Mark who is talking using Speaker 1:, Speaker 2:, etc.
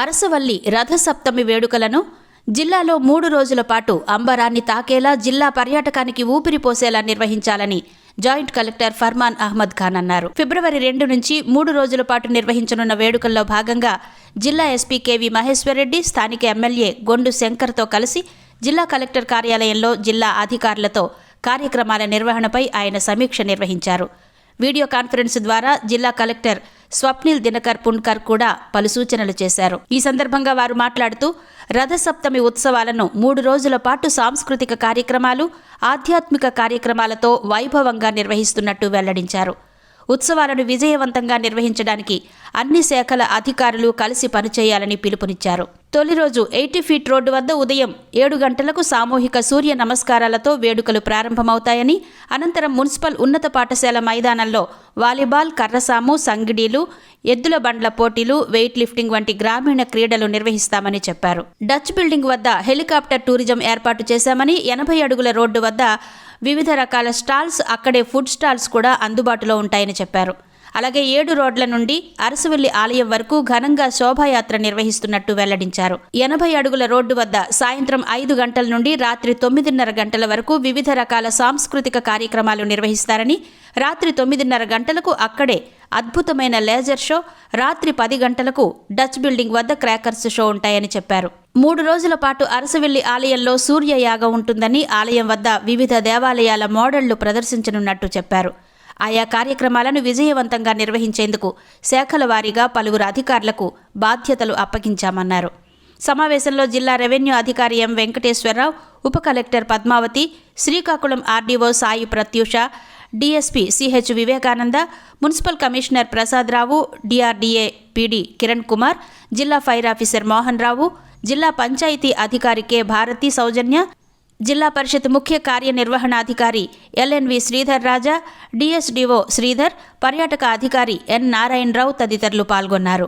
Speaker 1: అరసవల్లి రథసప్తమి వేడుకలను జిల్లాలో 3 రోజుల పాటు అంబరాన్ని తాకేలా జిల్లా పర్యాటకానికి ఊపిరిపోసేలా నిర్వహించాలని జాయింట్ కలెక్టర్ ఫర్మాన్ అహ్మద్ ఖాన్ అన్నారు. ఫిబ్రవరి 2 నుంచి 3 రోజుల పాటు నిర్వహించనున్న వేడుకల్లో భాగంగా జిల్లా ఎస్పీ కేవి మహేశ్వర్ రెడ్డి స్థానిక ఎమ్మెల్యే గొండు శంకర్తో కలిసి జిల్లా కలెక్టర్ కార్యాలయంలో జిల్లా అధికారులతో కార్యక్రమాల నిర్వహణపై ఆయన సమీక్ష నిర్వహించారు. వీడియో కాన్ఫరెన్స్ ద్వారా జిల్లా కలెక్టర్ స్వప్నిల్ దినకర్ పుణ్కర్ కూడా పలు సూచనలు చేశారు. ఈ సందర్భంగా వారు మాట్లాడుతూ రథసప్తమి ఉత్సవాలను 3 రోజుల పాటు సాంస్కృతిక కార్యక్రమాలు, ఆధ్యాత్మిక కార్యక్రమాలతో వైభవంగా నిర్వహిస్తున్నట్టు వెల్లడించారు. ఉత్సవాలను విజయవంతంగా నిర్వహించడానికి అన్ని శాఖల అధికారులు కలిసి పనిచేయాలని పిలుపునిచ్చారు. తొలి రోజు 80 ఫీట్ రోడ్డు వద్ద ఉదయం 7 గంటలకు సామూహిక సూర్య నమస్కారాలతో వేడుకలు ప్రారంభమవుతాయని, అనంతరం మున్సిపల్ ఉన్నత పాఠశాల మైదానంలో వాలీబాల్, కర్రసాము, సంగిడీలు, ఎద్దుల బండ్ల పోటీలు, వెయిట్ లిఫ్టింగ్ వంటి గ్రామీణ క్రీడలు నిర్వహిస్తామని చెప్పారు. డచ్ బిల్డింగ్ వద్ద హెలికాప్టర్ టూరిజం ఏర్పాటు చేశామని, 80 అడుగుల రోడ్డు వద్ద వివిధ రకాల స్టాల్స్, అక్కడే ఫుడ్ స్టాల్స్ కూడా అందుబాటులో ఉంటాయని చెప్పారు. అలాగే 7 రోడ్ల నుండి అరసవల్లి ఆలయం వరకు ఘనంగా శోభాయాత్ర నిర్వహిస్తున్నట్టు వెల్లడించారు. 80 అడుగుల రోడ్డు వద్ద సాయంత్రం 5 గంటల నుండి రాత్రి 9:30 గంటల వరకు వివిధ రకాల సాంస్కృతిక కార్యక్రమాలు నిర్వహిస్తారని, రాత్రి 9:30 గంటలకు అక్కడే అద్భుతమైన లేజర్ షో, రాత్రి 10 గంటలకు డచ్ బిల్డింగ్ వద్ద క్రాకర్స్ షో ఉంటాయని చెప్పారు. 3 రోజుల పాటు అరసవల్లి ఆలయంలో సూర్యయాగం ఉంటుందని, ఆలయం వద్ద వివిధ దేవాలయాల మోడళ్లు ప్రదర్శించనున్నట్టు చెప్పారు. ఆయా కార్యక్రమాలను విజయవంతంగా నిర్వహించేందుకు శాఖల వారీగా పలువురు అధికారులకు బాధ్యతలు అప్పగించామన్నారు. సమావేశంలో జిల్లా రెవెన్యూ అధికారి ఎం వెంకటేశ్వరరావు, ఉప collector Padmavathi, Srikakulam RDO Sai Prathyusha, DSP CH Vivekananda, municipal commissioner Prasadarao, DRDA PD Kiran Kumar, జిల్లా ఫైర్ ఆఫీసర్ మోహన్ రావు, జిల్లా పంచాయతీ అధికారి కె భారతి సౌజన్య, జిల్లా పరిషత్ ముఖ్య కార్యనిర్వహణాధికారి ఎల్ఎన్వి శ్రీధర్ రాజా, డిఎస్డిఓ శ్రీధర్, పర్యాటక అధికారి ఎన్ నారాయణరావు తదితరులు పాల్గొన్నారు.